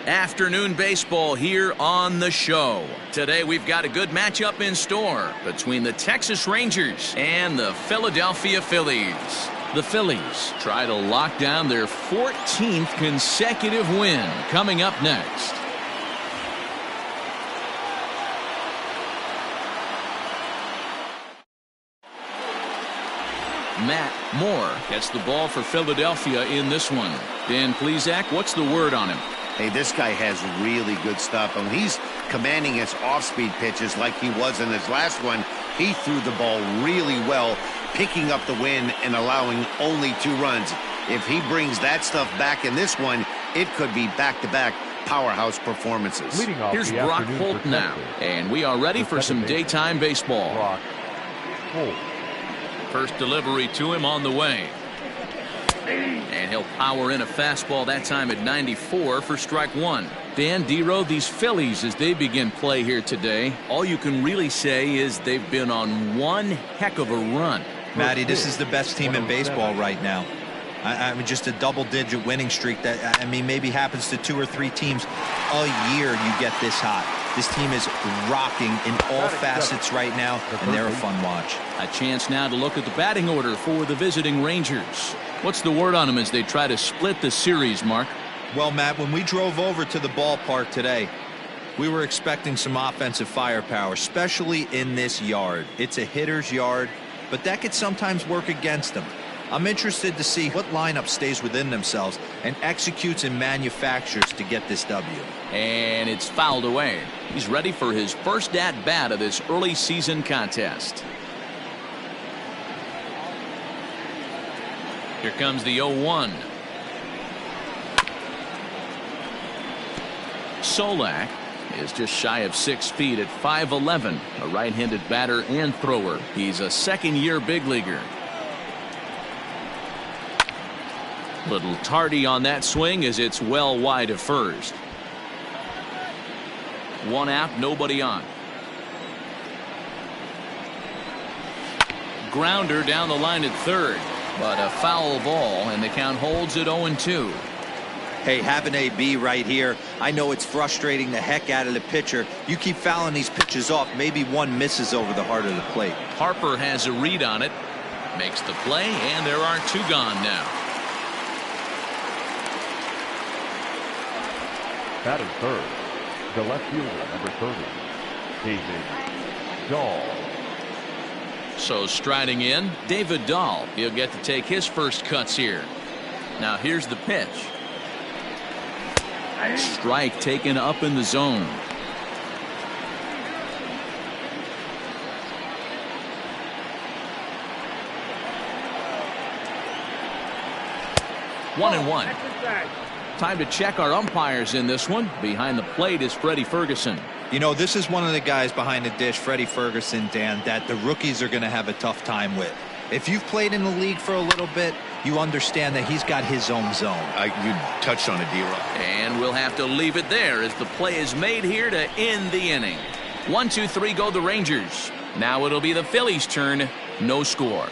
Afternoon baseball here on the show. Today we've got a good matchup in store between the Texas Rangers and the Philadelphia Phillies. The Phillies try to lock down their 14th consecutive win. Coming up next. Matt Moore gets the ball for Philadelphia in this one. Dan Plesac, what's the word on him? Hey, this guy has really good stuff. And he's commanding his off-speed pitches like he was in his last one. He threw the ball really well, picking up the win and allowing only 2 runs. If he brings that stuff back in this one, it could be back-to-back powerhouse performances. Here's Brock Holt now, and we are ready for some daytime baseball. Brock Holt. First delivery to him on the way. And he'll power in a fastball that time at 94 for strike 1. Dan Dero, these Phillies, as they begin play here today, all you can really say is they've been on one heck of a run. Matty, this is the best team in baseball right now. I mean, just a double-digit winning streak that, I mean, maybe happens to 2 or 3 teams a year you get this hot. This team is rocking in all facets right now, and they're a fun watch. A chance now to look at the batting order for the visiting Rangers. What's the word on them as they try to split the series, Mark? Well, Matt, when we drove over to the ballpark today, we were expecting some offensive firepower, especially in this yard. It's a hitter's yard, but that could sometimes work against them. I'm interested to see what lineup stays within themselves and executes and manufactures to get this W. And it's fouled away. He's ready for his first at-bat of this early season contest. Here comes the 0-1. Solak is just shy of 6 feet at 5'11", a right-handed batter and thrower. He's a second-year big leaguer. Little tardy on that swing as it's well wide of first. 1 out, nobody on. Grounder down the line at third, but a foul ball, and the count holds at 0-2. Hey, have an AB right here. I know it's frustrating the heck out of the pitcher. You keep fouling these pitches off, maybe one misses over the heart of the plate. Harper has a read on it, makes the play, and there are 2 gone now. Batting third, the left fielder, number 30, David Dahl. So striding in, David Dahl. He'll get to take his first cuts here. Now here's the pitch. Strike taken up in the zone. One and one. Time to check our umpires in this one. Behind the plate is Freddie Ferguson. You know, this is one of the guys behind the dish, Freddie Ferguson, Dan, that the rookies are going to have a tough time with. If you've played in the league for a little bit, you understand that he's got his own zone. You touched on it, D-Rock. And we'll have to leave it there as the play is made here to end the inning. 1, 2, 3 go the Rangers. Now it'll be the Phillies' turn. No score.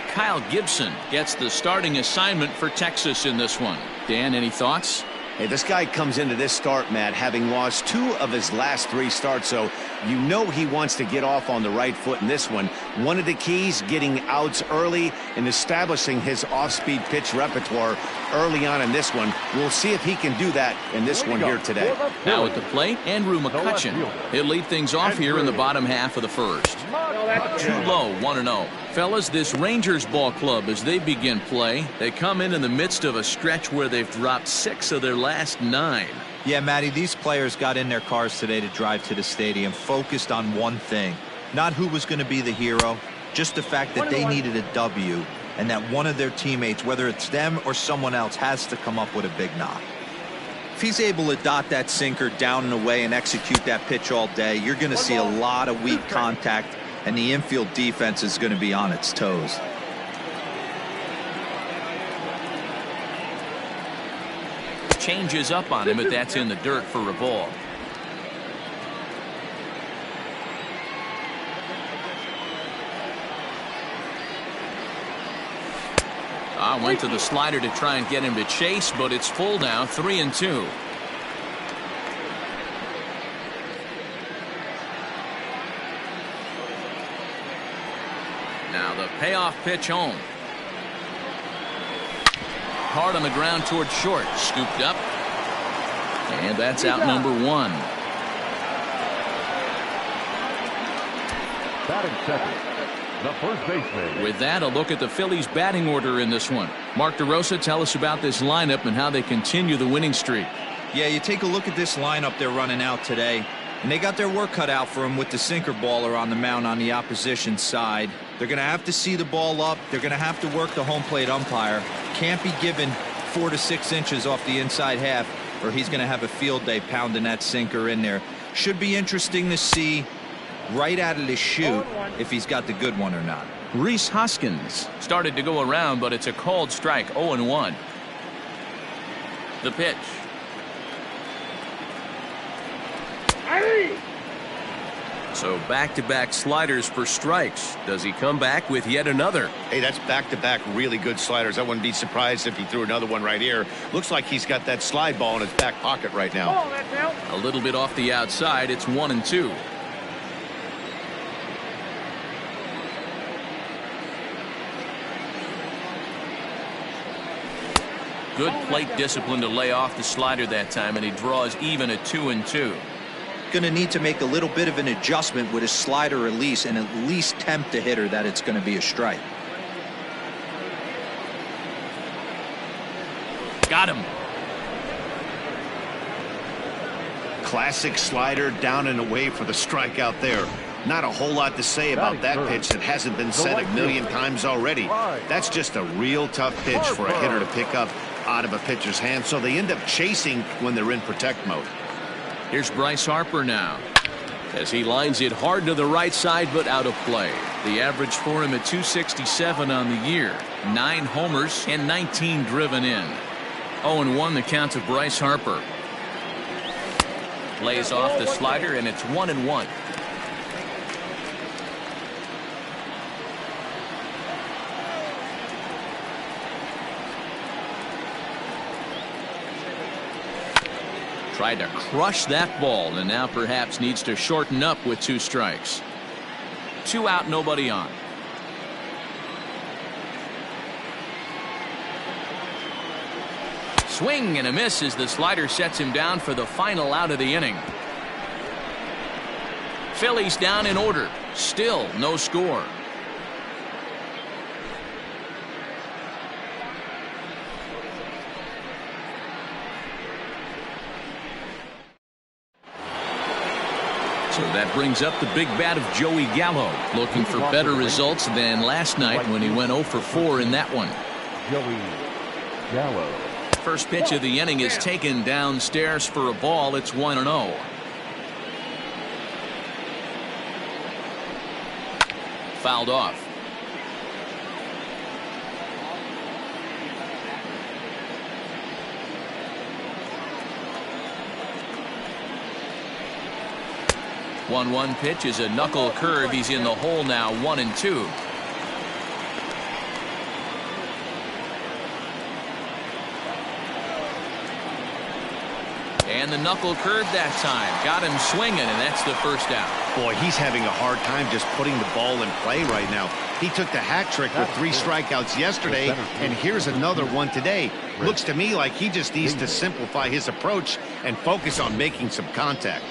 Kyle Gibson gets the starting assignment for Texas in this one. Dan, any thoughts? Hey, this guy comes into this start, Matt, having lost 2 of his last 3 starts, so you know he wants to get off on the right foot in this one. One of the keys, getting outs early and establishing his off-speed pitch repertoire early on in this one. We'll see if he can do that in this one here today. Now at the plate, Andrew Mccutchen. He'll lead things off here in the bottom half of the first. Too low, 1-0. Fellas, this Rangers ball club, as they begin play, they come in the midst of a stretch where they've dropped 6 of their last 9. Yeah, Matty, these players got in their cars today to drive to the stadium, focused on one thing. Not who was going to be the hero, just the fact that they needed a W, and that one of their teammates, whether it's them or someone else, has to come up with a big knock. If he's able to dot that sinker down and away and execute that pitch all day, you're going to see a lot of weak contact, and the infield defense is going to be on its toes. Changes up on him, but that's in the dirt for a ball. Went to the slider to try and get him to chase, but it's full now, 3-2. Now the payoff pitch home. Hard on the ground towards short. Scooped up. And that's out number 1. Batting second, the first baseman. With that, a look at the Phillies batting order in this one. Mark DeRosa, tell us about this lineup and how they continue the winning streak. Yeah, you take a look at this lineup they're running out today, and they got their work cut out for them with the sinker baller on the mound on the opposition side. They're going to have to see the ball up. They're going to have to work the home plate umpire. Can't be given 4 to 6 inches off the inside half, or he's going to have a field day pounding that sinker in there. Should be interesting to see right out of the chute if he's got the good one or not. Reese Hoskins started to go around, but it's a called strike. 0-1. The pitch. So back-to-back sliders for strikes. Does he come back with yet another? Hey, that's back-to-back really good sliders. I wouldn't be surprised if he threw another one right here. Looks like he's got that slide ball in his back pocket right now. A little bit off the outside. It's 1-2. Good plate discipline to lay off the slider that time, and he draws even at 2-2. Going to need to make a little bit of an adjustment with his slider release and at least tempt the hitter that it's going to be a strike. Got him. Classic slider down and away for the strikeout there. Not a whole lot to say about that pitch that hasn't been said a million times already. That's just a real tough pitch for a hitter to pick up out of a pitcher's hand, so they end up chasing when they're in protect mode. Here's Bryce Harper now as he lines it hard to the right side, but out of play. The average for him at 267 on the year. 9 homers and 19 driven in. 0-1 the count to Bryce Harper. Lays off the slider, and it's 1-1. Tried to crush that ball, and now perhaps needs to shorten up with 2 strikes. 2 out, nobody on. Swing and a miss as the slider sets him down for the final out of the inning. Phillies down in order. Still no score. So that brings up the big bat of Joey Gallo, looking for better results than last night when he went 0 for 4 in that one. Joey Gallo. First pitch of the inning is taken downstairs for a ball. It's 1-0. Fouled off. One pitch is a knuckle curve. He's in the hole now. 1-2. And the knuckle curve that time. Got him swinging, and that's the first out. Boy, he's having a hard time just putting the ball in play right now. He took the hat trick with 3 strikeouts yesterday, and here's another one today. Looks to me like he just needs to simplify his approach and focus on making some contact.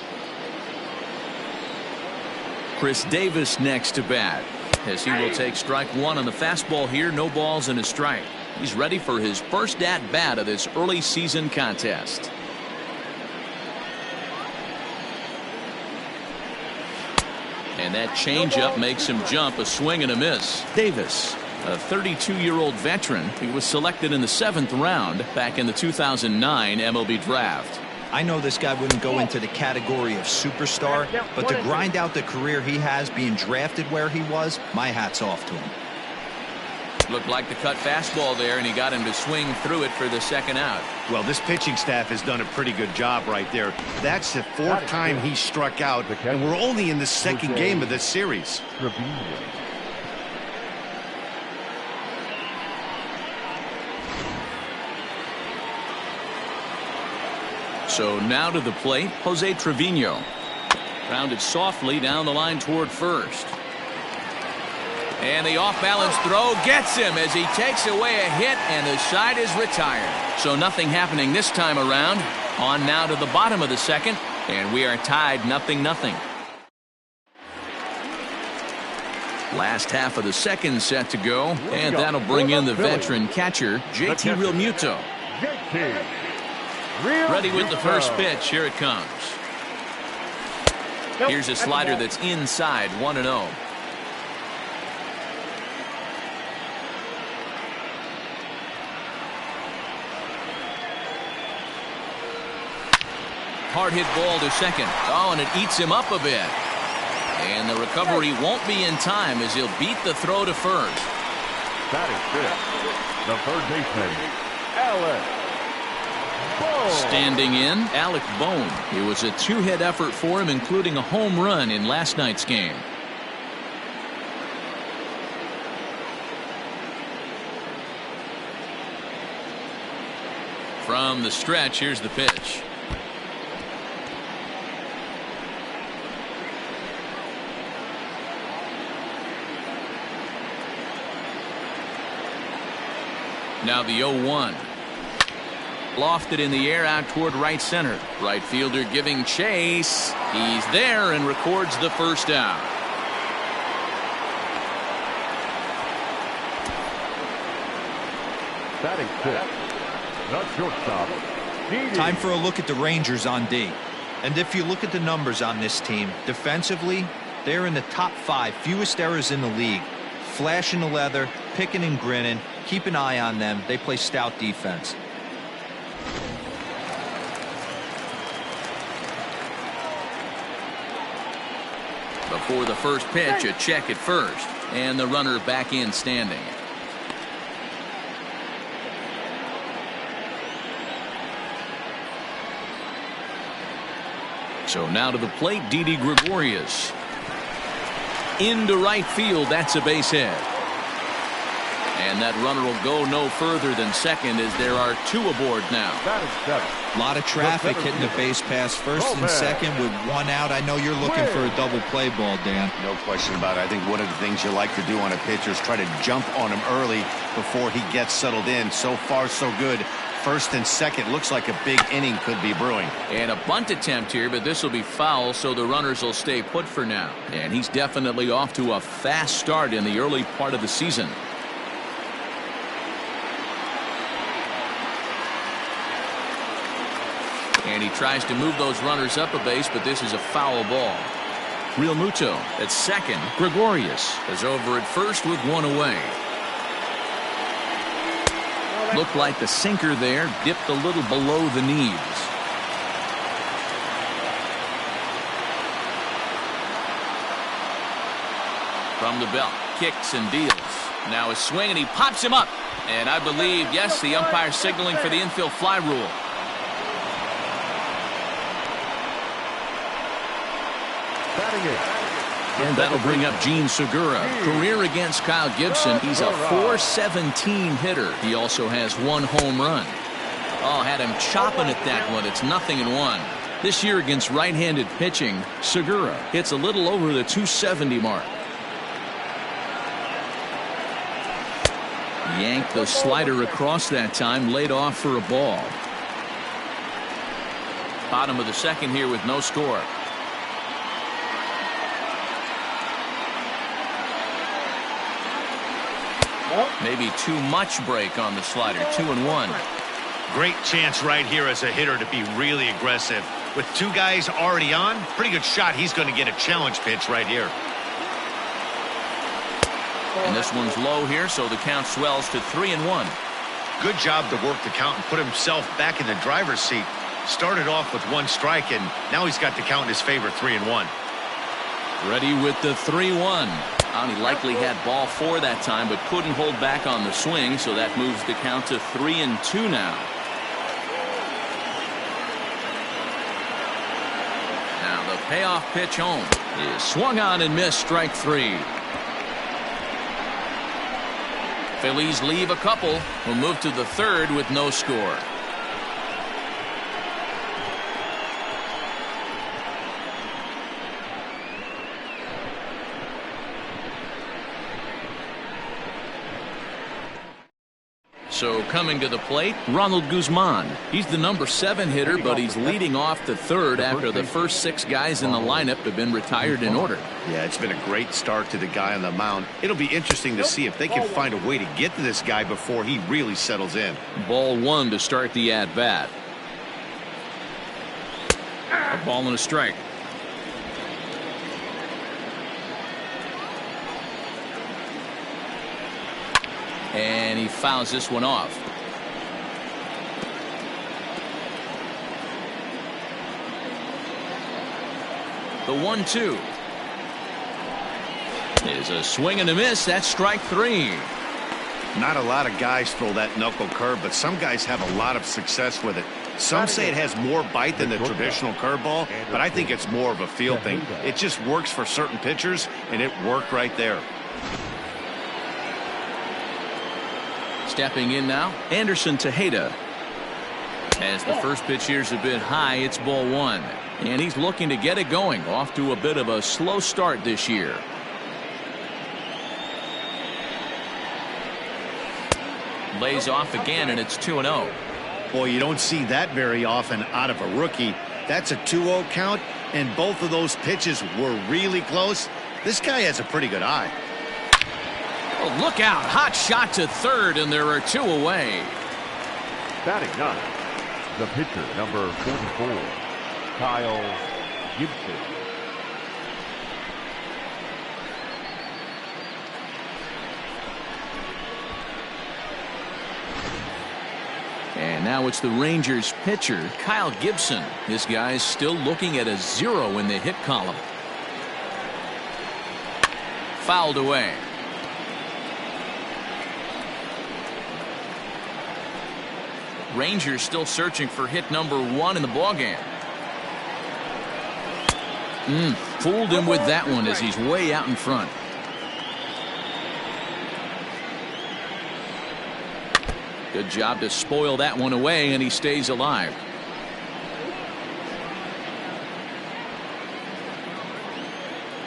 Chris Davis next to bat, as he will take strike 1 on the fastball here. No balls and a strike. He's ready for his first at bat of this early season contest. And that changeup makes him jump. A swing and a miss. Davis, a 32-year-old veteran. He was selected in the 7th round back in the 2009 MLB draft. I know this guy wouldn't go into the category of superstar, but to grind out the career he has being drafted where he was, my hat's off to him. Looked like the cut fastball there, and he got him to swing through it for the second out. Well, this pitching staff has done a pretty good job right there. That's the 4th time he struck out, and we're only in the 2nd game of this series. Trevino. So now to the plate, Jose Trevino. Grounded softly down the line toward first. And the off-balance throw gets him as he takes away a hit, and the side is retired. So nothing happening this time around. On now to the bottom of the second, and we are tied 0-0. Last half of the second set to go, and that'll bring in the veteran catcher, JT Realmuto. Ready with the first pitch. Here it comes. Here's a slider that's inside, 1-0. Hard hit ball to second. Oh, and it eats him up a bit. And the recovery won't be in time as he'll beat the throw to first. That is good. The third baseman, Alex Bone. Standing in, Alec Bone. It was a two-hit effort for him, including a home run in last night's game. From the stretch, here's the pitch. Now the 0-1. Lofted in the air out toward right center. Right fielder giving chase. He's there and records the first out. Batting fifth, the shortstop. Time for a look at the Rangers on D. And if you look at the numbers on this team, defensively, they're in the top 5 fewest errors in the league. Flashing the leather, picking and grinning. Keep an eye on them. They play stout defense. Before the first pitch, a check at first. And the runner back in standing. So now to the plate, Didi Gregorius. Into right field, that's a base hit. And that runner will go no further than second as there are 2 aboard now. A lot of traffic hitting the base pass first and second with 1 out. I know you're looking for a double play ball, Dan. No question about it. I think one of the things you like to do on a pitcher is try to jump on him early before he gets settled in. So far, so good. First and second, looks like a big inning could be brewing. And a bunt attempt here, but this will be foul, so the runners will stay put for now. And he's definitely off to a fast start in the early part of the season. And he tries to move those runners up a base, but this is a foul ball. Realmuto at second. Gregorius is over at first with 1 away. Looked like the sinker there dipped a little below the knees. From the belt, kicks and deals. Now a swing, and he pops him up. And I believe, yes, the umpire signaling for the infield fly rule. And that'll bring up Gene Segura. Career against Kyle Gibson. He's a .417 hitter. He also has 1 home run. Oh, had him chopping at that one. It's 0-1. This year against right-handed pitching, Segura hits a little over the .270 mark. Yanked the slider across that time, laid off for a ball. Bottom of the second here with no score. Maybe too much break on the slider. 2-1. Great chance right here as a hitter to be really aggressive. With 2 guys already on, pretty good shot. He's going to get a challenge pitch right here. And this one's low here, so the count swells to 3-1. Good job to work the count and put himself back in the driver's seat. Started off with 1 strike, and now he's got the count in his favor, 3-1. Ready with the 3-1. He likely had ball 4 that time, but couldn't hold back on the swing, so that moves the count to 3-2 now. Now the payoff pitch home is swung on and missed, strike 3. Phillies leave a couple. Will move to the third with no score. So coming to the plate, Ronald Guzman. He's the number 7 hitter, but he's leading off the third after the first 6 guys in the lineup have been retired in order. Yeah, it's been a great start to the guy on the mound. It'll be interesting to see if they can find a way to get to this guy before he really settles in. Ball 1 to start the at-bat. A ball and a strike. And he fouls this one off. The 1-2 is a swing and a miss. That's strike 3. Not a lot of guys throw that knuckle curve, but some guys have a lot of success with it. Some say it has more bite than the traditional curveball, but I think it's more of a feel thing. It just works for certain pitchers, and it worked right there. Stepping in now, Anderson Tejeda. As the first pitch here's a bit high, it's ball 1. And he's looking to get it going. Off to a bit of a slow start this year. Lays off again, and it's 2-0. Boy, you don't see that very often out of a rookie. That's a 2-0 count, and both of those pitches were really close. This guy has a pretty good eye. Oh, look out. Hot shot to third, and there are 2 away. Batting 9, the pitcher, number 44, Kyle Gibson. And now it's the Rangers pitcher, Kyle Gibson. This guy's still looking at a 0 in the hit column. Fouled away. Rangers still searching for hit number 1 in the ballgame. Fooled him with that one as he's way out in front. Good job to spoil that one away, and he stays alive.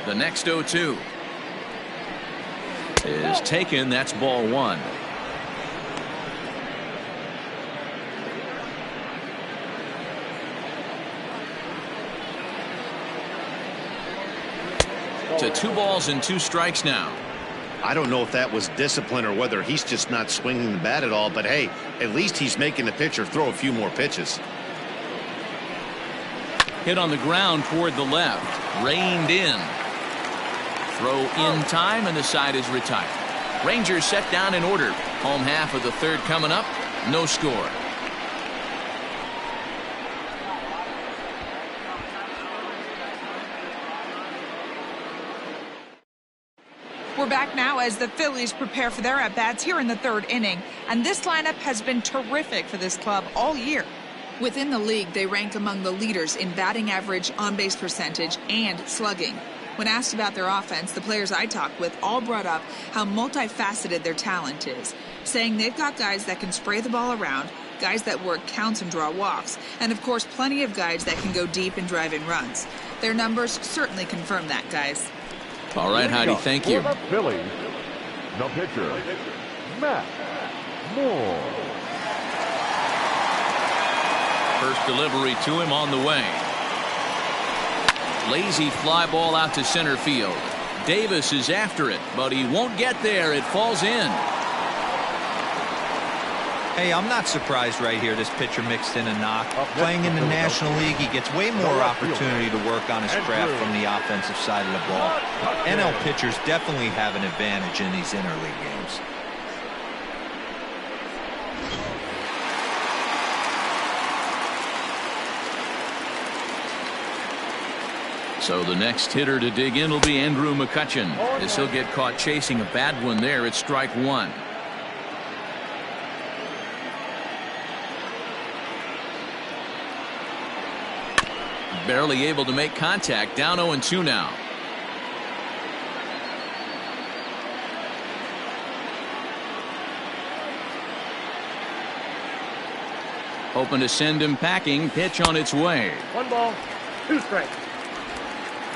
The next 0-2 is taken. That's ball 1. To 2 balls and 2 strikes now. I don't know if that was discipline or whether he's just not swinging the bat at all, but hey, at least he's making the pitcher throw a few more pitches. Hit on the ground toward the left. Reined in. Throw in time, and the side is retired. Rangers set down in order. Home half of the third coming up. No score. We're back now as the Phillies prepare for their at-bats here in the 3rd inning. And this lineup has been terrific for this club all year. Within the league, they rank among the leaders in batting average, on-base percentage, and slugging. When asked about their offense, the players I talked with all brought up how multifaceted their talent is, saying they've got guys that can spray the ball around, guys that work counts and draw walks, and of course plenty of guys that can go deep and drive in runs. Their numbers certainly confirm that, guys. All right, Heidi, thank you. For the Phillies, the pitcher, Matt Moore. First delivery to him on the way. Lazy fly ball out to center field. Davis is after it, but he won't get there. It falls in. Hey, I'm not surprised right here. This pitcher mixed in a knock. Playing in the National League, he gets way more opportunity to work on his craft from the offensive side of the ball. NL pitchers definitely have an advantage in these interleague games. So the next hitter to dig in will be Andrew Mccutchen, as he'll get caught chasing a bad one there. It's strike 1. Barely able to make contact. Down 0-2 now. Hoping to send him packing. Pitch on its way. 1 ball, 2 strikes.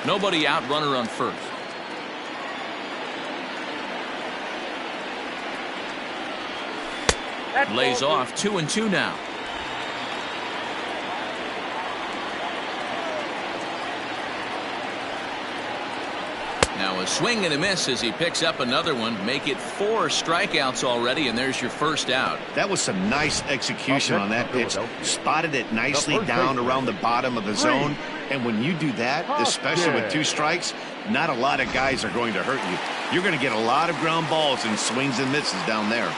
Nobody out. Runner on first. Lays off 2-2 now. Now a swing and a miss as he picks up another one. Make it 4 strikeouts already, and there's your first out. That was some nice execution on that pitch. Spotted it nicely down around the bottom of the zone. And when you do that, especially with 2 strikes, not a lot of guys are going to hurt you. You're going to get a lot of ground balls and swings and misses down there.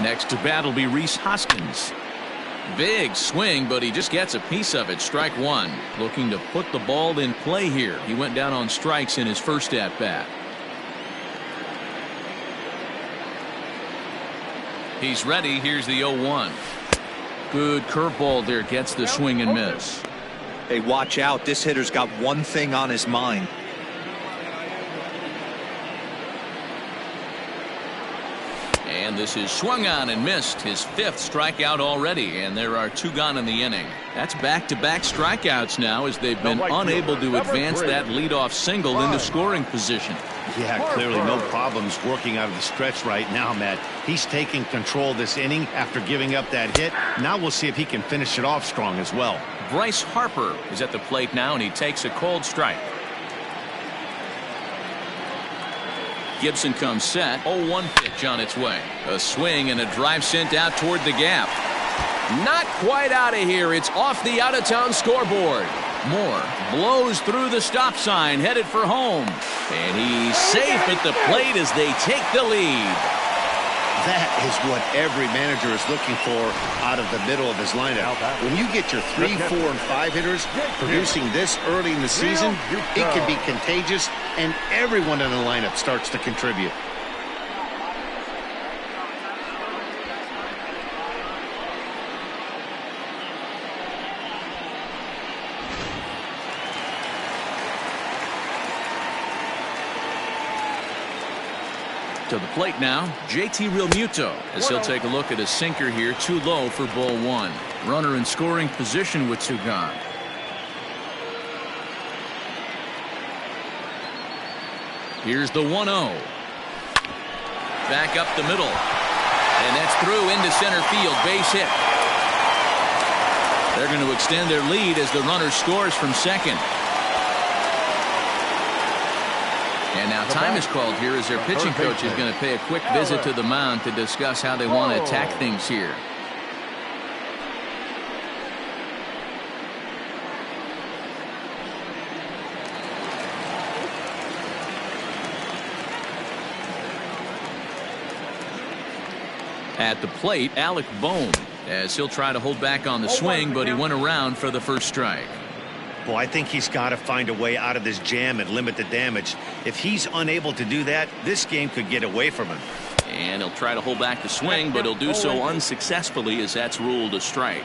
Next to bat will be Reese Hoskins. Big swing, but he just gets a piece of it. Strike 1. Looking to put the ball in play here. He went down on strikes in his first at bat. He's ready. Here's the 0-1. Good curveball there. Gets the swing and miss. Hey, watch out. This hitter's got one thing on his mind. And this is swung on and missed. His 5th strikeout already, and there are 2 gone in the inning. That's back-to-back strikeouts now as they've been unable to advance that leadoff single into scoring position. Yeah, clearly no problems working out of the stretch right now, Matt. He's taking control of this inning after giving up that hit. Now we'll see if he can finish it off strong as well. Bryce Harper is at the plate now, and he takes a cold strike. Gibson comes set. 0-1 pitch on its way. A swing and a drive sent out toward the gap. Not quite out of here. It's off the out-of-town scoreboard. Moore blows through the stop sign, headed for home. And he's safe at the plate as they take the lead. That is what every manager is looking for out of the middle of his lineup. When you get your 3, 4, and 5 hitters producing this early in the season, it can be contagious, and everyone in the lineup starts to contribute. To the plate now, JT Realmuto, as he'll take a look at a sinker here, too low for ball 1. Runner in scoring position with 2 gone. Here's the 1-0. Back up the middle. And that's through into center field. Base hit. They're going to extend their lead as the runner scores from second. And now time is called here as their pitching coach is going to pay a quick visit to the mound to discuss how they want to attack things here. At the plate, Alec Bohm, as he'll try to hold back on the swing, but he went around for the first strike. Well, I think he's got to find a way out of this jam and limit the damage. If he's unable to do that, this game could get away from him. And he'll try to hold back the swing, but he'll do so unsuccessfully as that's ruled a strike.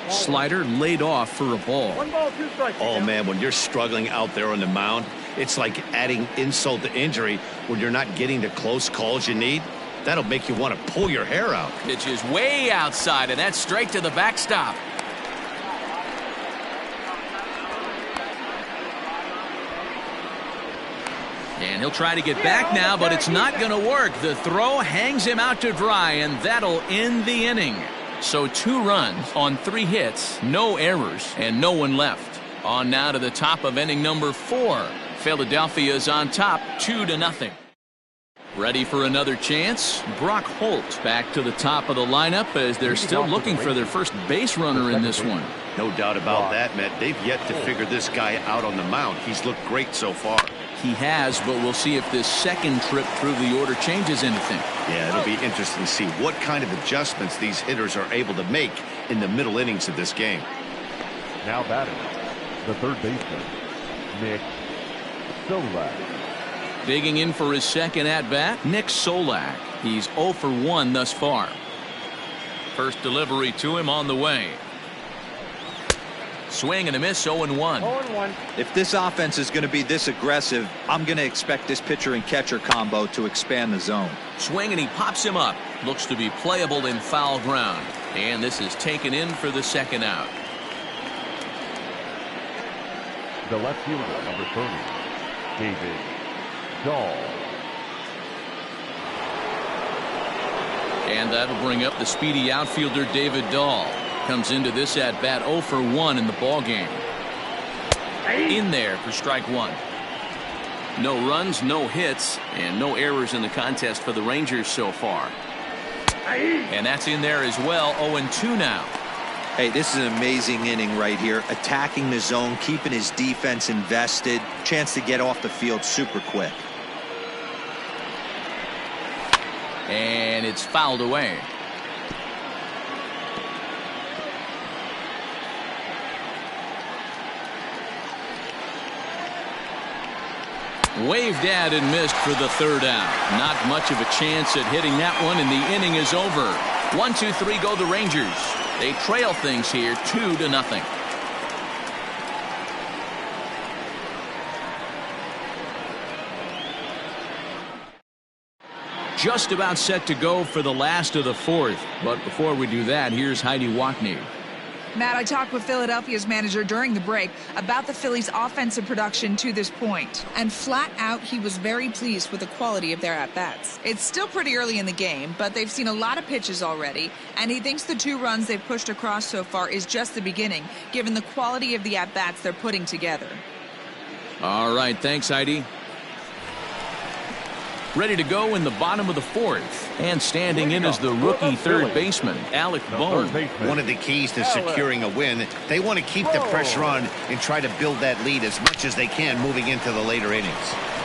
Slider laid off for a ball. 1 ball, 2 strikes. Oh, man, when you're struggling out there on the mound, it's like adding insult to injury when you're not getting the close calls you need. That'll make you want to pull your hair out. Pitch is way outside, and that's straight to the backstop. And he'll try to get back now, but it's not going to work. The throw hangs him out to dry, and that'll end the inning. So 2 runs on 3 hits, no errors, and no one left. On now to the top of inning number 4. Philadelphia's on top 2-0. Ready for another chance? Brock Holt back to the top of the lineup as they're still looking for their first base runner in this one. No doubt about that, Matt. They've yet to figure this guy out on the mound. He's looked great so far. He has, but we'll see if this second trip through the order changes anything. Yeah, it'll be interesting to see what kind of adjustments these hitters are able to make in the middle innings of this game. Now batting, the third baseman, Nick Solak. Digging in for his second at-bat, Nick Solak. He's 0 for 1 thus far. First delivery to him on the way. Swing and a miss, 0-1. 0-1. If this offense is going to be this aggressive, I'm going to expect this pitcher and catcher combo to expand the zone. Swing and he pops him up. Looks to be playable in foul ground. And this is taken in for the second out. The left fielder, number 30, David Dahl. And that'll bring up the speedy outfielder David Dahl. Comes into this at bat 0 for 1 in the ball game. In there for strike one. No runs, no hits, and no errors in the contest for the Rangers so far. And that's in there as well. 0-2 now. Hey, this is an amazing inning right here. Attacking the zone, keeping his defense invested. Chance to get off the field super quick. And it's fouled away. Waved at and missed for the third out. Not much of a chance at hitting that one, and the inning is over. 1-2-3 go the Rangers. They trail things here 2-0. Just about set to go for the last of the fourth. But before we do that, here's Heidi Watney. Matt, I talked with Philadelphia's manager during the break about the Phillies' offensive production to this point. And flat out, he was very pleased with the quality of their at-bats. It's still pretty early in the game, but they've seen a lot of pitches already. And he thinks the 2 runs they've pushed across so far is just the beginning, given the quality of the at-bats they're putting together. All right, thanks, Heidi. Ready to go in the bottom of the fourth. And standing in is the rookie third baseman, Alec Bohm. One of the keys to securing a win, they want to keep the pressure on and try to build that lead as much as they can moving into the later innings.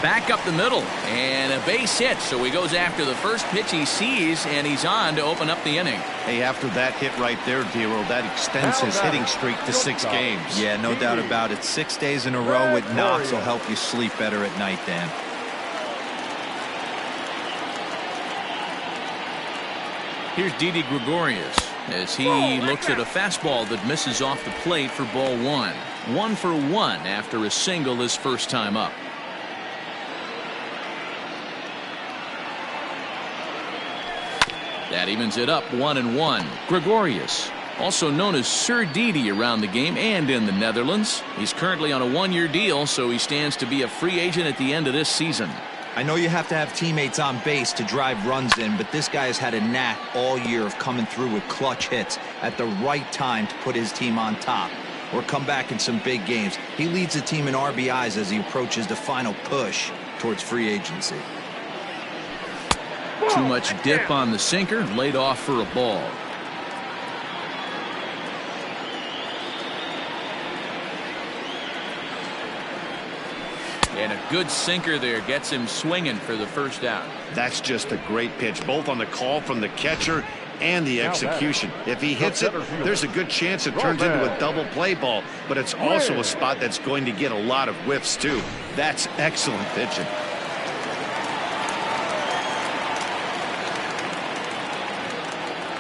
Back up the middle, and a base hit. So he goes after the first pitch he sees, and he's on to open up the inning. Hey, after that hit right there, Dero, that extends his hitting streak to 6 games. Yeah, no doubt about it. 6 days in a row with knocks will help you sleep better at night, Dan. Here's Didi Gregorius as he looks at a fastball that misses off the plate for ball 1. 1 for 1 after a single his first time up. That evens it up 1-1. Gregorius, also known as Sir Didi around the game and in the Netherlands. He's currently on a 1-year deal, so he stands to be a free agent at the end of this season. I know you have to have teammates on base to drive runs in, but this guy has had a knack all year of coming through with clutch hits at the right time to put his team on top or come back in some big games. He leads the team in RBIs as he approaches the final push towards free agency. Too much dip on the sinker, laid off for a ball. And a good sinker there gets him swinging for the first out. That's just a great pitch, both on the call from the catcher and the execution. If he hits it, there's a good chance it turns into a double play ball, but it's also a spot that's going to get a lot of whiffs too. That's excellent pitching.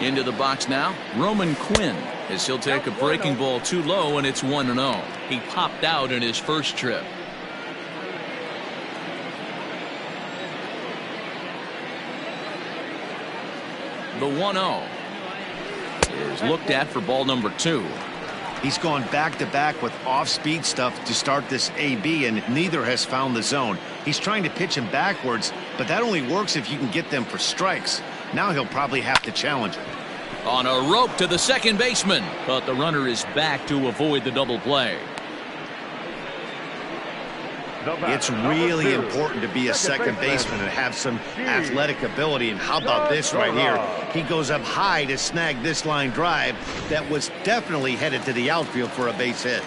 Into the box now, Roman Quinn, as he'll take a breaking ball too low, and it's 1-0. He popped out in his first trip. The 1-0 is looked at for ball number 2. He's gone back-to-back with off-speed stuff to start this AB, and neither has found the zone. He's trying to pitch him backwards, but that only works if you can get them for strikes. Now he'll probably have to challenge him. On a rope to the second baseman, but the runner is back to avoid the double play. It's really important to be a second baseman and have some athletic ability. And how about this right here? He goes up high to snag this line drive that was definitely headed to the outfield for a base hit.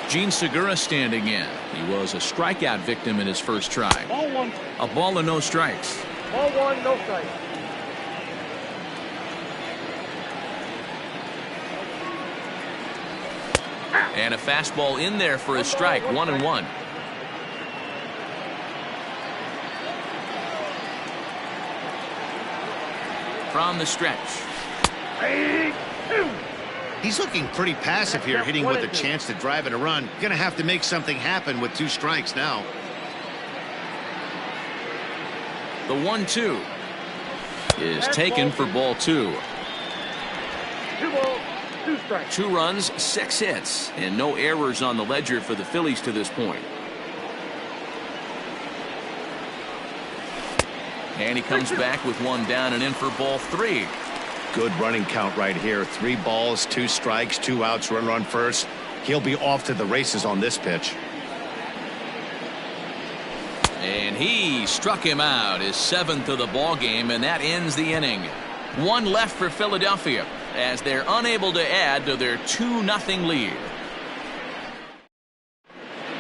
Gene Segura standing in. He was a strikeout victim in his first try. Ball 1. A ball and no strikes. Ball 1, no strikes. And a fastball in there for a strike. 1-1. From the stretch. He's looking pretty passive here, hitting with a chance to drive it a run. Gonna have to make something happen with 2 strikes now. The 1-2 is taken for ball 2. 2 balls. 2 strikes. 2 runs, 6 hits, and no errors on the ledger for the Phillies to this point. And he comes back with 1 down and in for ball 3. Good running count right here. 3 balls, 2 strikes, 2 outs, runner on first. He'll be off to the races on this pitch. And he struck him out, his 7th of the ball game, and that ends the inning. 1 left for Philadelphia as they're unable to add to their 2-0 lead.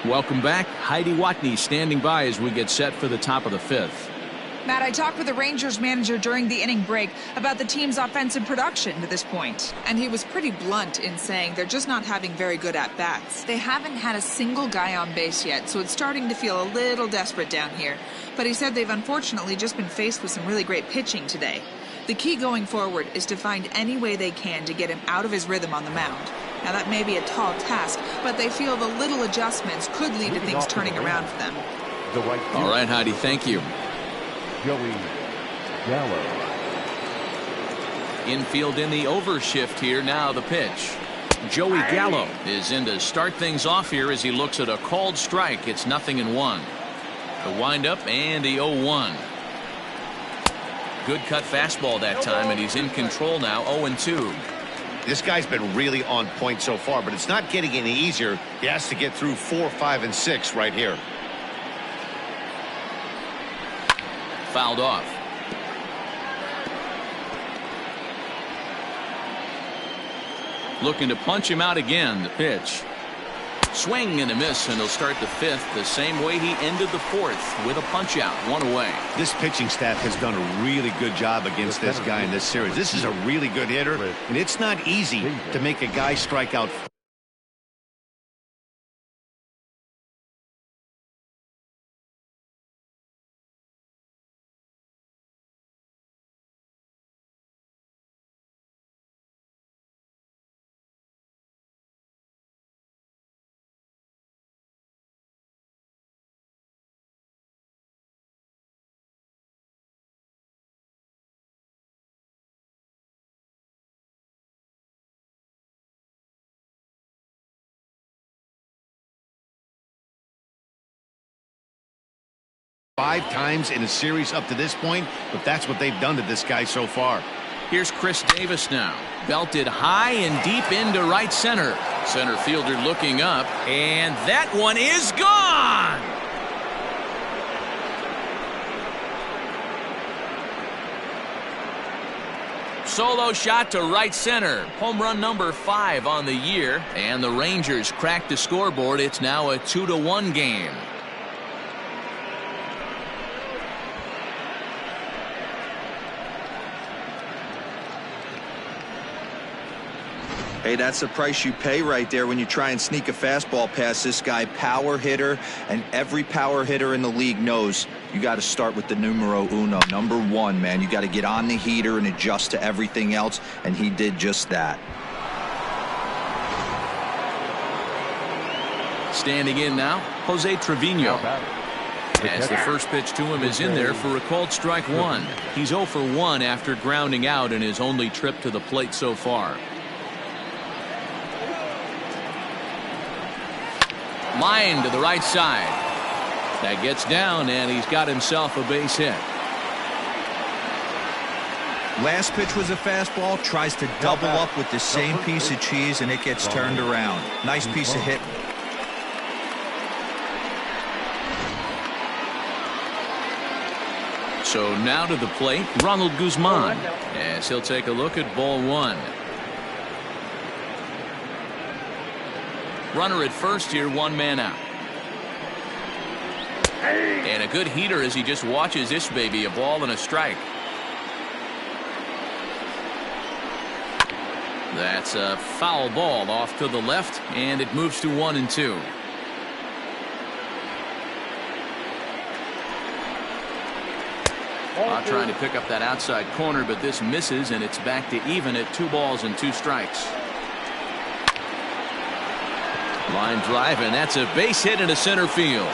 Welcome back. Heidi Watney standing by as we get set for the top of the 5th. Matt, I talked with the Rangers manager during the inning break about the team's offensive production to this point, and he was pretty blunt in saying they're just not having very good at-bats. They haven't had a single guy on base yet, so it's starting to feel a little desperate down here. But he said they've unfortunately just been faced with some really great pitching today. The key going forward is to find any way they can to get him out of his rhythm on the mound. Now, that may be a tall task, but they feel the little adjustments could lead to things turning around for them. All right, Heidi, thank you. Joey Gallo. Infield in the overshift here. Now the pitch. Joey Gallo is in to start things off here as he looks at a called strike. It's 0-1. The windup and the 0-1. Good cut fastball that time, and he's in control now. 0-2. This guy's been really on point so far, but it's not getting any easier. He has to get through 4, 5, and 6 right here. Fouled off. Looking to punch him out again. The pitch. Swing and a miss, and he'll start the 5th the same way he ended the 4th with a punch out. 1 away. This pitching staff has done a really good job against this guy in this series. This is a really good hitter, and it's not easy to make a guy strike out. Five times in a series up to this point, but that's what they've done to this guy so far. Here's Chris Davis now. Belted high and deep into right center. Center fielder looking up, and that one is gone. Solo shot to right center. Home run number 5 on the year, and the Rangers cracked the scoreboard. It's now a 2-1 game. Hey, that's the price you pay right there when you try and sneak a fastball past this guy. Power hitter, and every power hitter in the league knows you got to start with the numero uno, number 1, man. You got to get on the heater and adjust to everything else, and he did just that. Standing in now, Jose Trevino. As the first pitch to him is in there for a called strike 1. He's 0 for 1 after grounding out in his only trip to the plate so far. Line to the right side. That gets down, and he's got himself a base hit. Last pitch was a fastball. Tries to double up with the same piece of cheese, and it gets turned around. Nice piece of hit. So now to the plate, Ronald Guzman, as he'll take a look at ball 1. Runner at first here, 1 man out. And a good heater as he just watches this baby, a ball and a strike. That's a foul ball off to the left, and it moves to 1-2. Trying to pick up that outside corner, but this misses, and it's back to even at 2 balls and 2 strikes. Line drive, and that's a base hit into center field.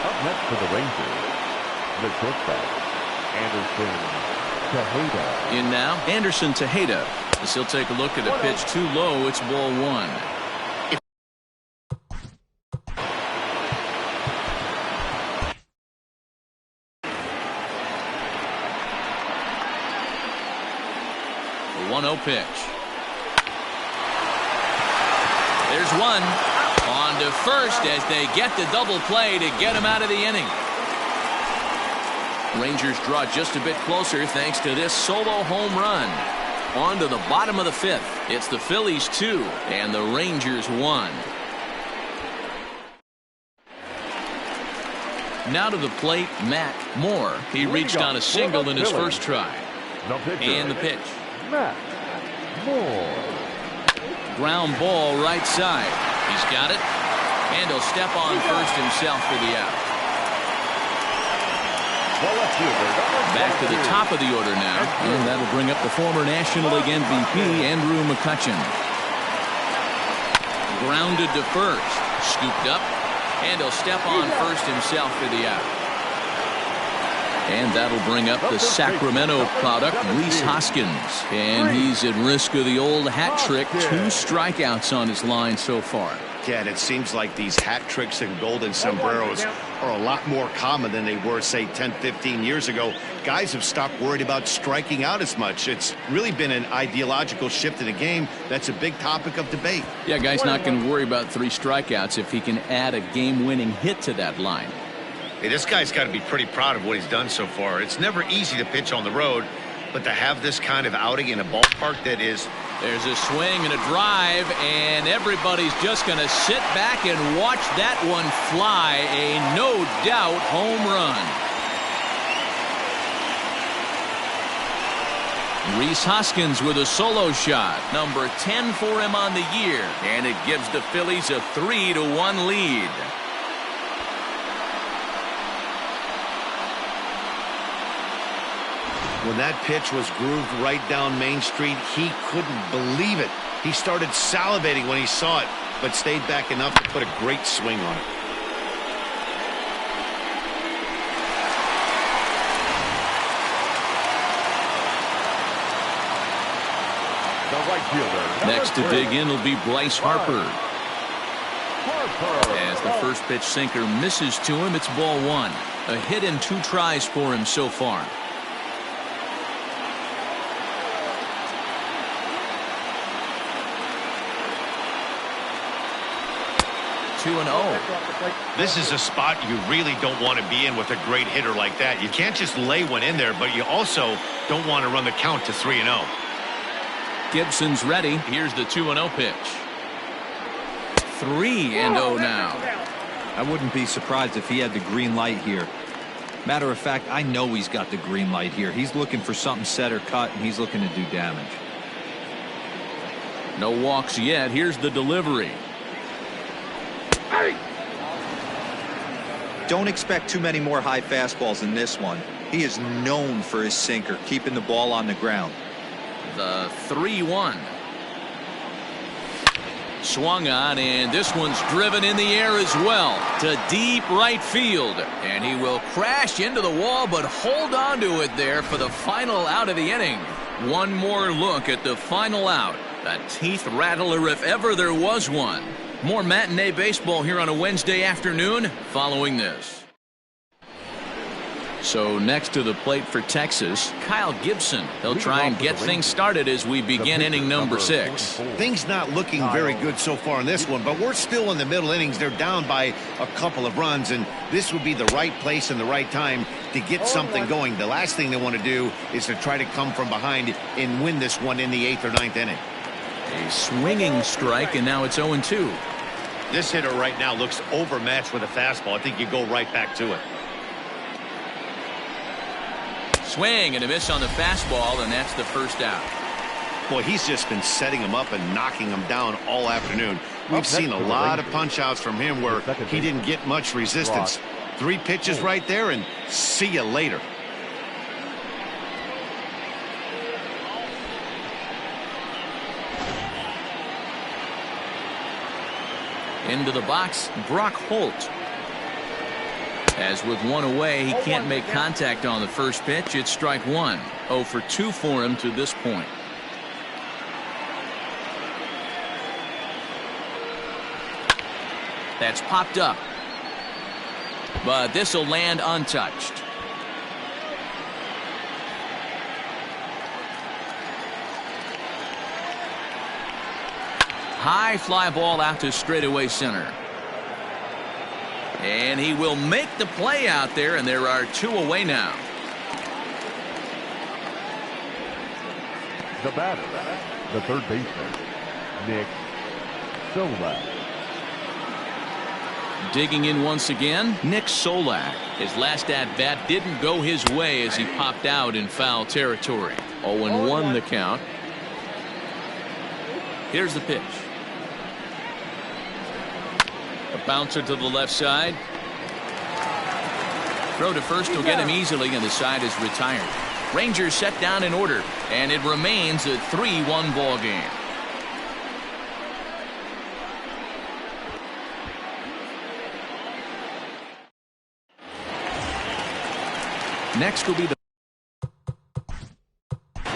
Up next for the Rangers, The shortstop, Anderson Tejeda. In now, Anderson Tejeda. As he'll take a look at a pitch too low. It's ball one. The 1-0 pitch. There's one. On to first as they get the double play to get him out of the inning. Rangers draw just a bit closer thanks to this solo home run. On to the bottom of the fifth. It's the Phillies 2 and the Rangers 1. Now to the plate, Matt Moore. He reached on a single in his first try. And the pitch. Matt Moore. Ground ball right side. He's got it. And he'll step on first himself for the out. Back to the top of the order now. And that'll bring up the former National League MVP, Andrew McCutchen. Grounded to first. Scooped up. And he'll step on first himself for the out. And that'll bring up the Sacramento product, Reese Hoskins. And he's at risk of the old hat trick. 2 strikeouts on his line so far. Yeah, and it seems like these hat tricks and golden sombreros are a lot more common than they were, say, 10, 15 years ago. Guys have stopped worried about striking out as much. It's really been an ideological shift in the game. That's a big topic of debate. Yeah, guy's not going to worry about 3 strikeouts if he can add a game-winning hit to that line. Hey, this guy's got to be pretty proud of what he's done so far. It's never easy to pitch on the road, but to have this kind of outing in a ballpark that is... There's a swing and a drive, and everybody's just going to sit back and watch that one fly. A no-doubt home run. Reese Hoskins with a solo shot. Number 10 for him on the year, and it gives the Phillies a 3-1 lead. When that pitch was grooved right down Main Street, he couldn't believe it. He started salivating when he saw it, but stayed back enough to put a great swing on it. The right fielder. Next to dig in will be Bryce Harper. As the first pitch sinker misses to him, it's ball 1. A hit in 2 tries for him so far. 2-0. This is a spot you really don't want to be in with a great hitter like that. You can't just lay one in there, but you also don't want to run the count to 3-0. Gibson's ready. Here's the 2-0 pitch. 3-0 now. I wouldn't be surprised if he had the green light here. Matter of fact, I know he's got the green light here. He's looking for something set or cut, and he's looking to do damage. No walks yet. Here's the delivery. Don't expect too many more high fastballs in this one. He is known for his sinker, keeping the ball on the ground. The 3-1. Swung on, and this one's driven in the air as well to deep right field. And he will crash into the wall, but hold on to it there for the final out of the inning. One more look at the final out. A teeth rattler if ever there was one. More matinee baseball here on a Wednesday afternoon following this. So next to the plate for Texas, Kyle Gibson. He'll try and get things started as we begin inning number 6. Things not looking very good so far in this one, but we're still in the middle innings. They're down by a couple of runs, and this would be the right place and the right time to get something going. The last thing they want to do is to try to come from behind and win this one in the 8th or 9th inning. A swinging strike, and now it's 0-2. This hitter right now looks overmatched with a fastball. I think you go right back to it. Swing and a miss on the fastball, and that's the first out. Boy, he's just been setting him up and knocking him down all afternoon. We've seen a lot of punch outs from him where he didn't get much resistance. 3 pitches right there, and see you later. Into the box, Brock Holt. As with one away, he can't make contact on the first pitch. It's strike one. 0 for 2 for him to this point. That's popped up. But this will land untouched. High fly ball out to straightaway center. And he will make the play out there, and there are 2 away now. The batter, the third baseman, Nick Solak. Digging in once again, Nick Solak. His last at-bat didn't go his way as he popped out in foul territory. 0-1 the count. Here's the pitch. A bouncer to the left side. Throw to first will get him easily, and the side is retired. Rangers set down in order, and it remains a 3-1 ball game. Next will be the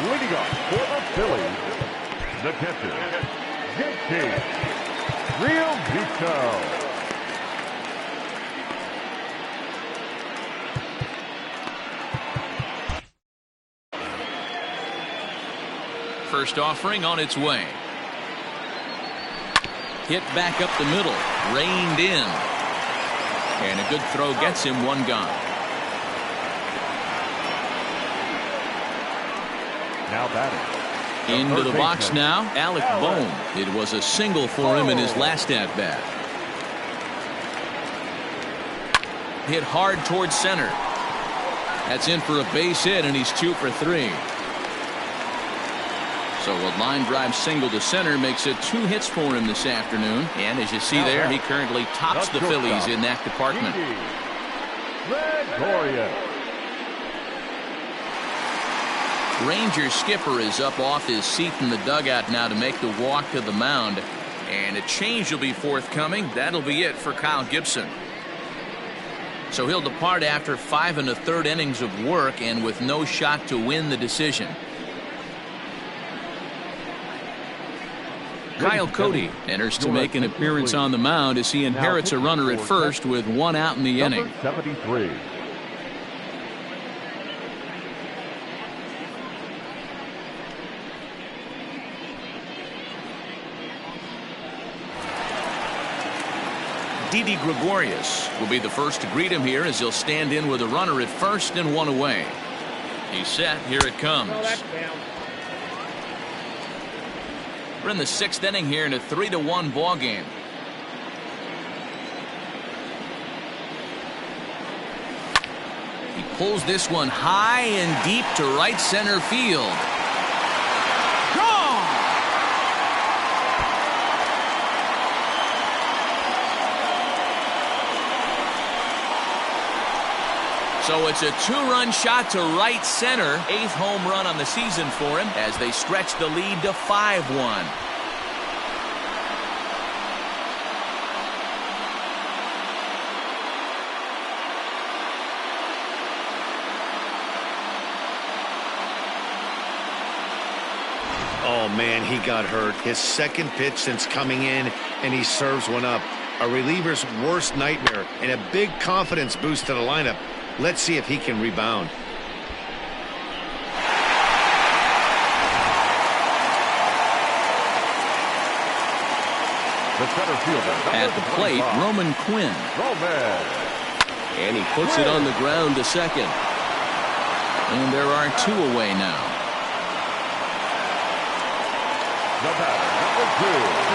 leading off for the Phillies, the catcher, Trevino. First offering on its way. Hit back up the middle, reined in, and a good throw gets him one gone. Now batting. Into the box now, Alec Bohm. It was a single for him in his last at-bat. Hit hard towards center. That's in for a base hit, and he's 2 for 3. So a line drive single to center makes it 2 hits for him this afternoon. And as you see there, he currently tops the Phillies in that department. Rangers skipper is up off his seat in the dugout now to make the walk to the mound. And a change will be forthcoming. That'll be it for Kyle Gibson. So he'll depart after 5 1/3 innings of work and with no shot to win the decision. Kyle Cody enters to make an appearance on the mound as he inherits a runner at first with 1 out in the inning. 73. Didi Gregorius will be the first to greet him here as he'll stand in with a runner at first and 1 away. He's set. Here it comes. We're in the 6th inning here in a 3-1 ball game. He pulls this one high and deep to right center field. Gone! So it's a 2-run shot to right center. 8th home run on the season for him as they stretch the lead to 5-1. Oh, man, he got hurt. His 2nd pitch since coming in, and he serves one up. A reliever's worst nightmare and a big confidence boost to the lineup. Let's see if he can rebound. The center fielder at the plate, Roman Quinn. And he puts it on the ground to second. And there are 2 away now.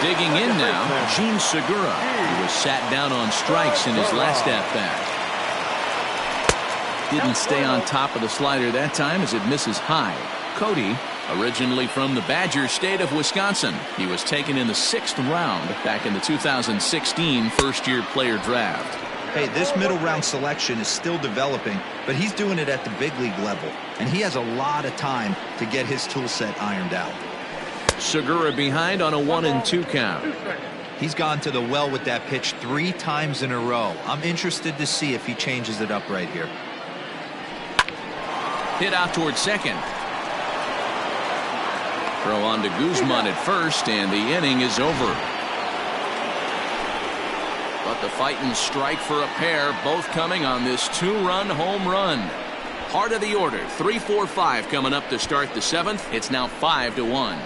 Digging in now, Gene Segura, who was sat down on strikes in his last at-bat. Didn't stay on top of the slider that time as it misses high. Cody, originally from the Badger State of Wisconsin. He was taken in the 6th round back in the 2016 first-year player draft. Hey, this middle round selection is still developing, but he's doing it at the big league level, and he has a lot of time to get his tool set ironed out. Segura behind on a 1-2 count. He's gone to the well with that pitch 3 times in a row. I'm interested to see if he changes it up right here. Hit out towards second. Throw on to Guzman at first, and the inning is over. But the fighting strike for a pair, both coming on this 2-run home run. Heart of the order, 3-4-5 coming up to start the 7th. It's now 5-1.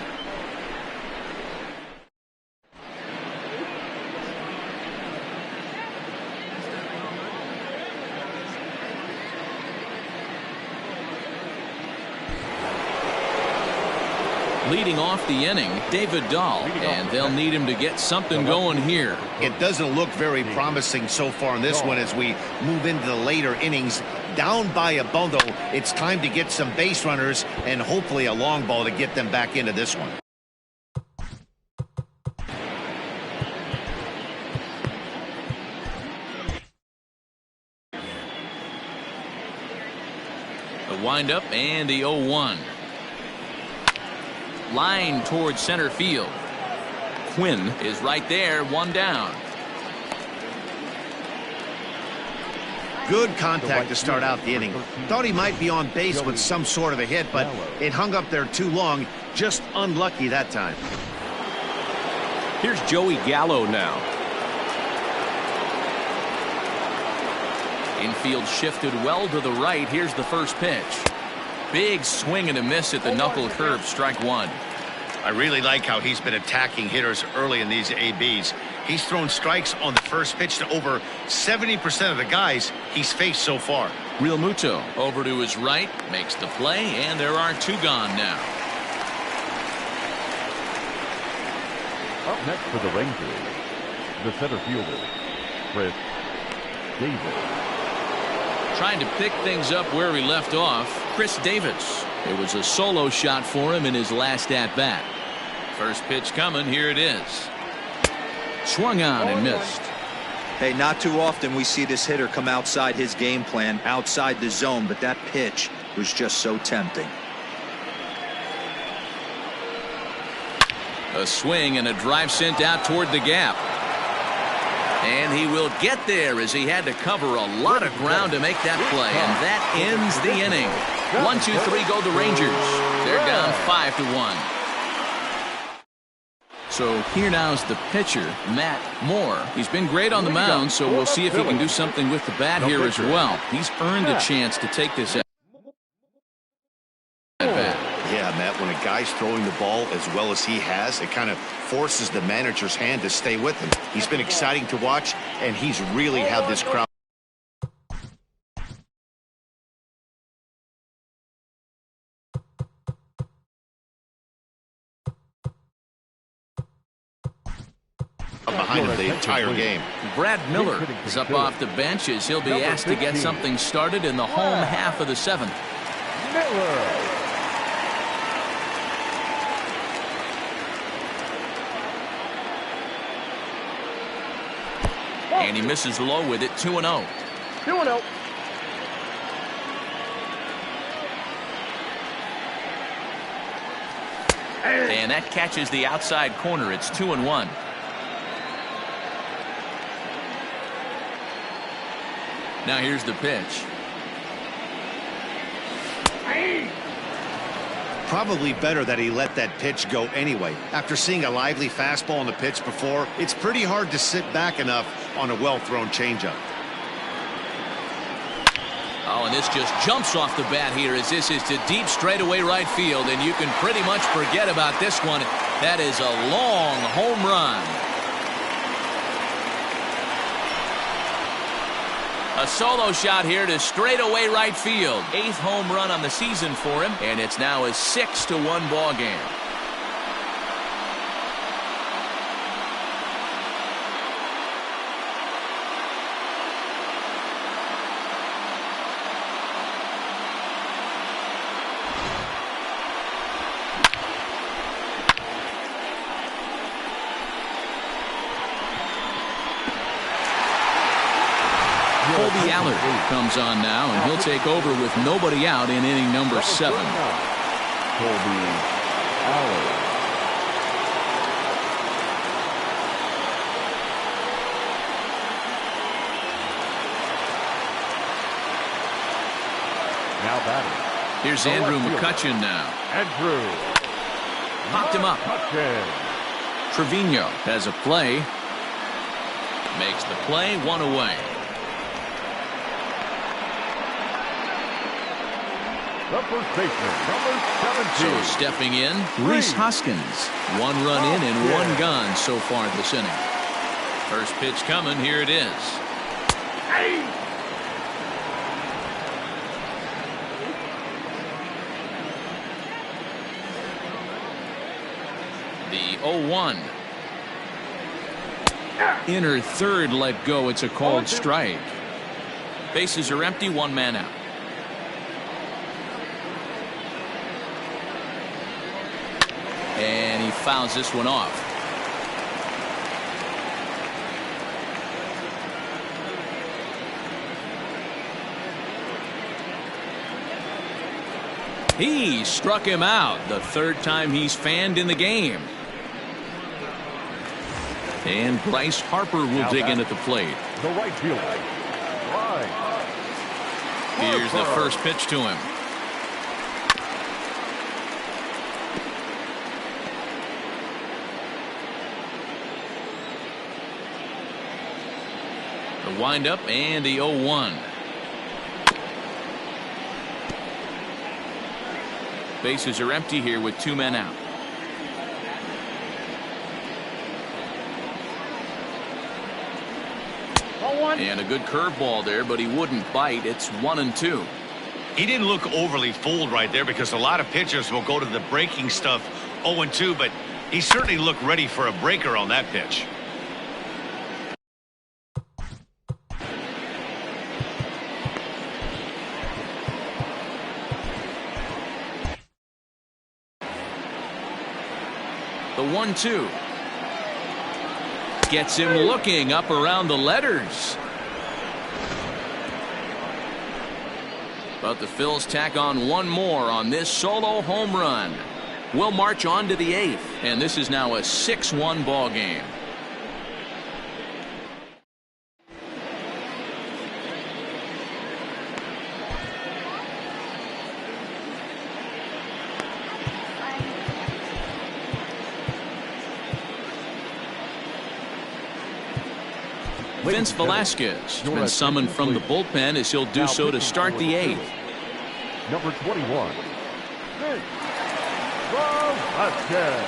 Leading off the inning, David Dahl, and they'll need him to get something going here. It doesn't look very promising so far in this one as we move into the later innings. Down by a bundle, it's time to get some base runners and hopefully a long ball to get them back into this one. The windup and the 0-1. Line towards center field. Quinn is right there, 1 down. Good contact to start out the inning. Thought he might be on base with some sort of a hit, but it hung up there too long. Just unlucky that time. Here's Joey Gallo now. Infield shifted well to the right. Here's the first pitch. Big swing and a miss at the knuckle curve, strike 1. I really like how he's been attacking hitters early in these ABs. He's thrown strikes on the first pitch to over 70% of the guys he's faced so far. Real Muto over to his right, makes the play, and there are 2 gone now. Up next for the Rangers, the center fielder, Chris Davis. Trying to pick things up where he left off, Chris Davis. It was a solo shot for him in his last at-bat. First pitch coming, here it is. Swung on and missed. Hey, not too often we see this hitter come outside his game plan, outside the zone, but that pitch was just so tempting. A swing and a drive sent out toward the gap. And he will get there as he had to cover a lot of ground to make that play. And that ends the inning. 1-2-3 go the Rangers. They're down 5-1. So here now is the pitcher, Matt Moore. He's been great on the mound, so we'll see if he can do something with the bat here as well. He's earned a chance to take this at bat. Yeah, Matt, when a guy's throwing the ball as well as he has, it kind of forces the manager's hand to stay with him. He's been exciting to watch, and he's really had this crowd. Behind him the entire game. Brad Miller is up off the bench as he'll be asked to get something started in the home half of the 7th. Miller. And he misses low with it, 2-0. 2-0. And that catches the outside corner. It's 2-1. Now here's the pitch. Probably better that he let that pitch go anyway. After seeing a lively fastball on the pitch before, it's pretty hard to sit back enough on a well-thrown changeup. Oh, and this just jumps off the bat here as this is to deep straightaway right field, and you can pretty much forget about this one. That is a long home run. A solo shot here to straightaway right field. 8th home run on the season for him, and it's now a 6-1 ball game. Colby Allard comes on now, and he'll take over with nobody out in inning number 7. Colby Allard. Now batting. Here's Andrew Mccutchen now. Andrew. Popped him up. McCutchen. Trevino has a play. Makes the play, one away. The first baseman, number 17. So stepping in, Reese Hoskins. One run in and one gone so far this inning. First pitch coming, here it is. The 0-1. Inner third let go. It's a called strike. Bases are empty, one man out. And he fouls this one off. He struck him out the third time he's fanned in the game. And Bryce Harper will dig in at the plate. The right fielder. Here's the first pitch to him. The windup and the 0-1. Bases are empty here with two men out. And a good curveball there, but he wouldn't bite. It's 1-2. He didn't look overly fooled right there because a lot of pitchers will go to the breaking stuff 0-2, but he certainly looked ready for a breaker on that pitch. The 1-2. Gets him looking up around the letters. But the Phils tack on one more on this solo home run. We'll march on to the 8th, and this is now a 6-1 ball game. Vince Velasquez has been summoned from the bullpen as he'll do so to start the 8th. Number 21. Velasquez.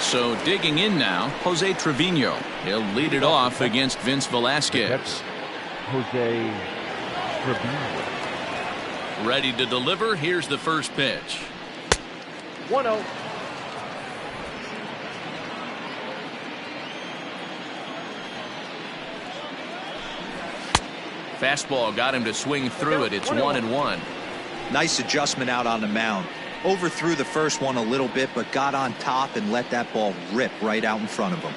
So digging in now, Jose Trevino. He'll lead it off against Vince Velasquez. Jose Trevino. Ready to deliver. Here's the first pitch. 1-0. Fastball got him to swing through it. It's 1-1. Nice adjustment out on the mound. Overthrew the first one a little bit, but got on top and let that ball rip right out in front of him.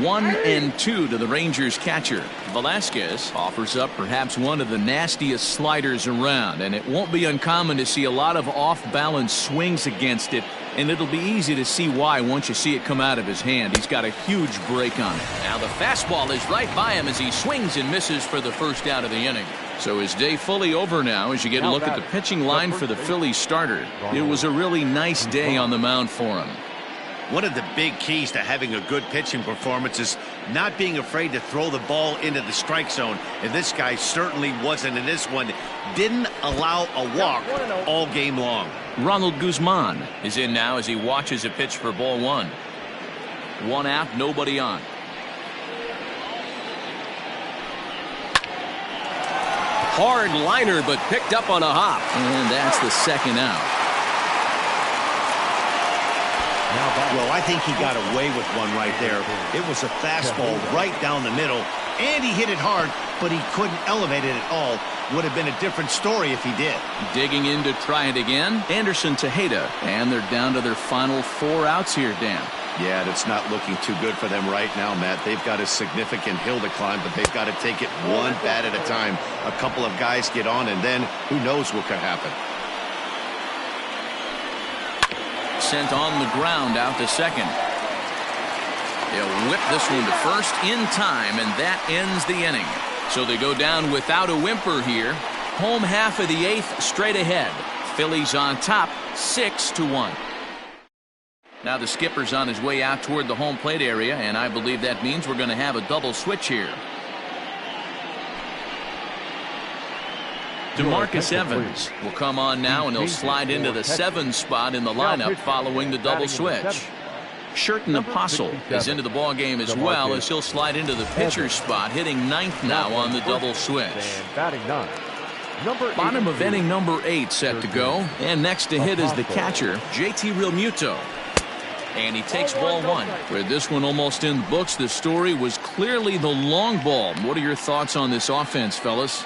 1-2 to the Rangers catcher. Velasquez offers up perhaps one of the nastiest sliders around, and it won't be uncommon to see a lot of off-balance swings against it, and it'll be easy to see why once you see it come out of his hand. He's got a huge break on it. Now the fastball is right by him as he swings and misses for the first out of the inning. So his day fully over now as you get a look at the pitching line for the Phillies starter. It was a really nice day on the mound for him. One of the big keys to having a good pitching performance is not being afraid to throw the ball into the strike zone. And this guy certainly wasn't in this one. Didn't allow a walk all game long. Ronald Guzman is in now as he watches a pitch for ball 1. 1 out, nobody on. Hard liner, but picked up on a hop. And that's the second out. Well, I think he got away with one right there. It was a fastball right down the middle, and he hit it hard, but he couldn't elevate it at all. Would have been a different story if he did. Digging in to try it again, Anderson Tejeda, and they're down to their final 4 outs here, Dan. Yeah, that's not looking too good for them right now, Matt. They've got a significant hill to climb, but they've got to take it one bat at a time. A couple of guys get on, and then who knows what could happen. Sent on the ground out to second. He'll whip this one to first in time, and that ends the inning. So they go down without a whimper here. Home half of the 8th straight ahead. Phillies on top 6-1. Now the skipper's on his way out toward the home plate area, and I believe that means we're going to have a double switch here. DeMarcus Evans will come on now, and he'll slide into the 7 spot in the lineup following the double switch. Sherton Apostle is into the ball game as well, as he'll slide into the pitcher's spot, hitting 9th now on the double switch. Bottom of inning number 8 set to go, and next to hit is the catcher, JT Realmuto. And he takes ball 1. With this one almost in the books, the story was clearly the long ball. What are your thoughts on this offense, fellas?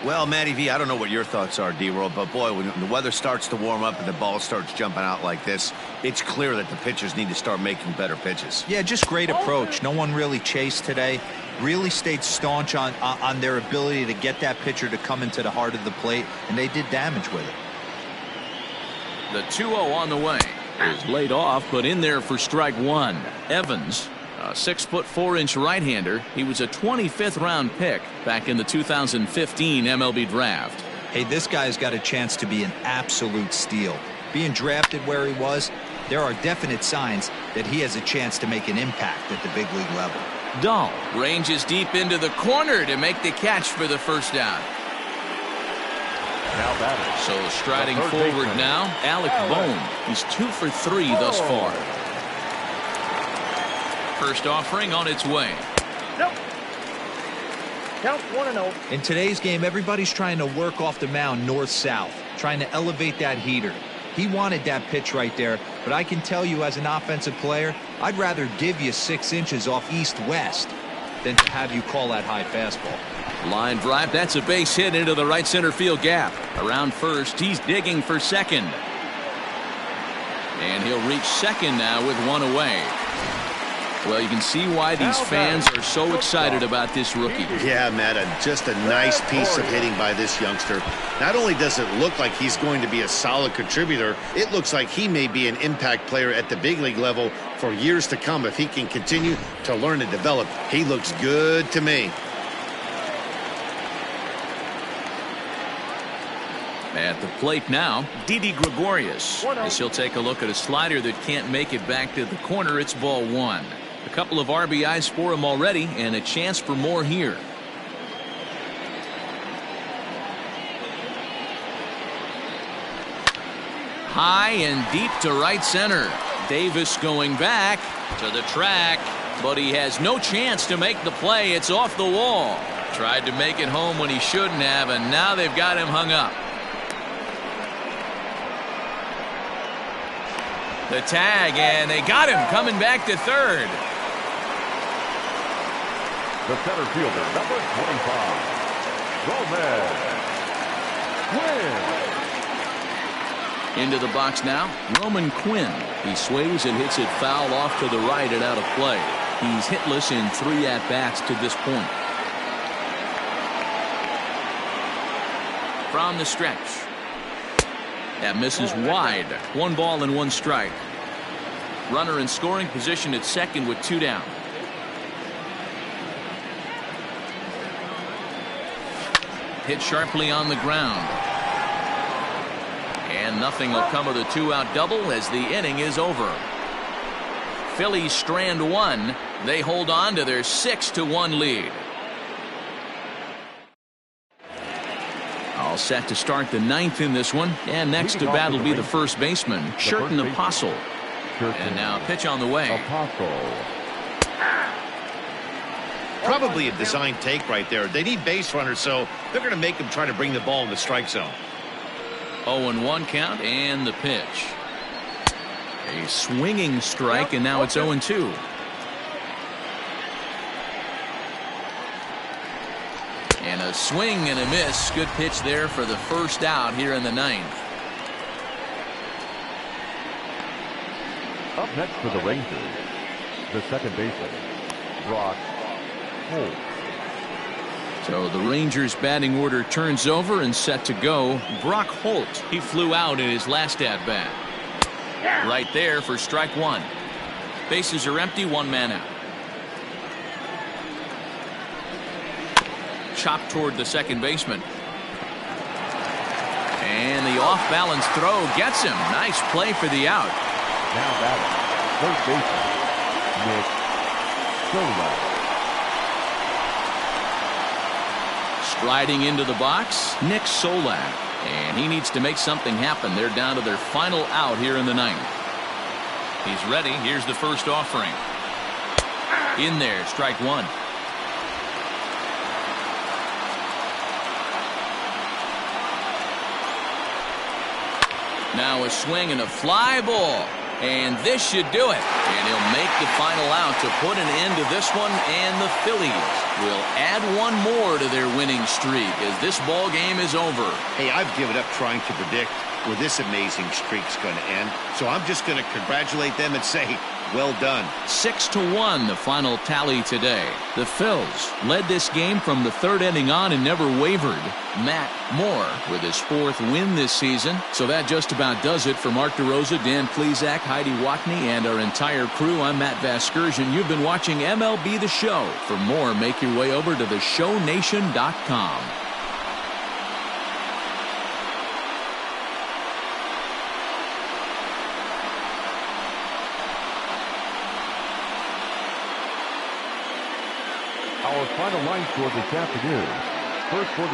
Well, Matty V, I don't know what your thoughts are, D-Roll, but boy, when the weather starts to warm up and the ball starts jumping out like this, it's clear that the pitchers need to start making better pitches. Yeah, just great approach. No one really chased today. Really stayed staunch on their ability to get that pitcher to come into the heart of the plate, and they did damage with it. The 2-0 on the way is laid off, but in there for strike 1. Evans, a 6'4" right-hander. He was a 25th round pick back in the 2015 MLB draft. Hey, this guy's got a chance to be an absolute steal. Being drafted where he was, there are definite signs that he has a chance to make an impact at the big league level. Dahl ranges deep into the corner to make the catch for the first down. So striding forward now, Alec Bohm. He's 2 for 3 thus far. First offering on its way. Nope. Count 1-0. In today's game, everybody's trying to work off the mound north-south, trying to elevate that heater. He wanted that pitch right there, but I can tell you as an offensive player, I'd rather give you 6 inches off east-west than to have you call that high fastball. Line drive, that's a base hit into the right center field gap. Around first, he's digging for second. And he'll reach second now with 1 away. Well, you can see why these fans are so excited about this rookie. Yeah, Matt, just a nice piece of hitting by this youngster. Not only does it look like he's going to be a solid contributor, it looks like he may be an impact player at the big league level for years to come if he can continue to learn and develop. He looks good to me. At the plate now, Didi Gregorius, as he'll take a look at a slider that can't make it back to the corner. It's ball 1. A couple of RBIs for him already, and a chance for more here. High and deep to right center. Davis going back to the track, but he has no chance to make the play. It's off the wall. Tried to make it home when he shouldn't have, and now they've got him hung up. The tag, and they got him coming back to third. The center fielder, number 25, Gomez. Quinn. Into the box now, Roman Quinn. He swings and hits it foul off to the right and out of play. He's hitless in 3 at-bats to this point. From the stretch. That misses wide. 1 ball and 1 strike. Runner in scoring position at second with 2 down. Hit sharply on the ground. And nothing will come of the 2-out double as the inning is over. Phillies strand 1. They hold on to their 6-1 lead. All set to start the 9th in this one, and next to bat will be the first baseman, Sherton Apostle. And now a pitch on the way. Probably a design take right there. They need base runners, so they're going to make them try to bring the ball in the strike zone. 0-1 count, and the pitch. A swinging strike, and now it's 0-2. And a swing and a miss. Good pitch there for the first out here in the 9th. Up next for the Rangers, the second baseman, Brock Holt. So the Rangers batting order turns over and set to go. Brock Holt, he flew out in his last at bat. Right there for strike 1. Bases are empty, 1 man out. chopped toward the second baseman. And the off-balance throw gets him. Nice play for the out. Now batting, third baseman, Mccutchen. Striding into the box, Nick Solak. And he needs to make something happen. They're down to their final out here in the ninth. He's ready. Here's the first offering. In there, strike one. Now a swing and a fly ball. And this should do it. And he'll make the final out to put an end to this one. And the Phillies will add one more to their winning streak as this ball game is over. Hey, I've given up trying to predict where this amazing streak's going to end. So I'm just going to congratulate them and say, well done. 6-1 the final tally today. The Phils led this game from the third inning on and never wavered. Matt Moore with his fourth win this season. So that just about does it for Mark DeRosa, Dan Plesac, Heidi Watney, and our entire crew. I'm Matt Vasgersian. You've been watching MLB The Show. For more, make your way over to theshownation.com. Our final line score this afternoon. First for the